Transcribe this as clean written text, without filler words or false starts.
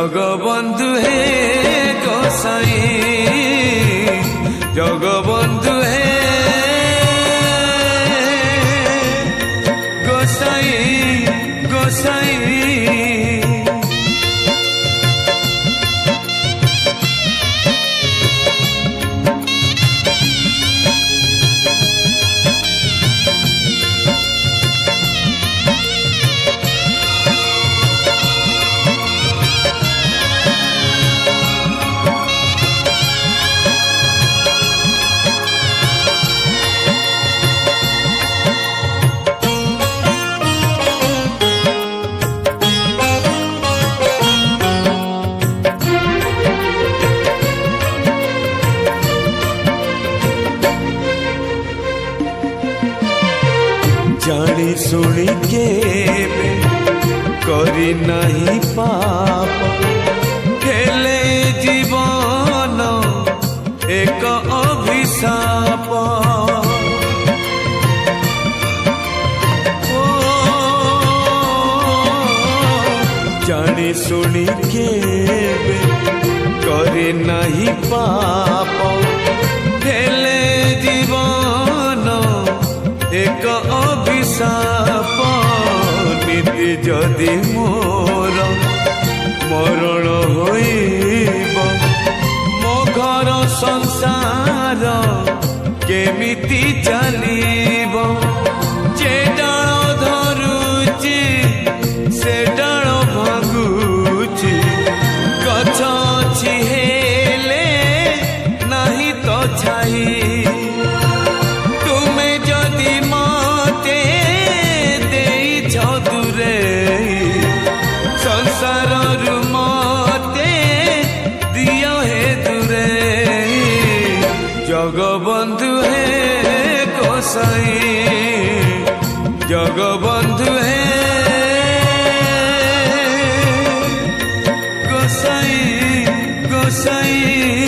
जगबंधु हे गोसाई जगबंधु हे गोसाई गोसाई जानी सुनी के करी नहीं पाप हेले जीवन एक अभिशाप जानी सुनी के करी नहीं पाप हेले जीवन एक अभिशाप नीति जदि मोर मरण होइब मो घर संसार केमिति चलिब जे डाल धरुची से डाल भांगुची गछ अछि हेले नहीं तो छाई जगबंधु हे गोसाई जगबंधु हे गोसाई गोसाई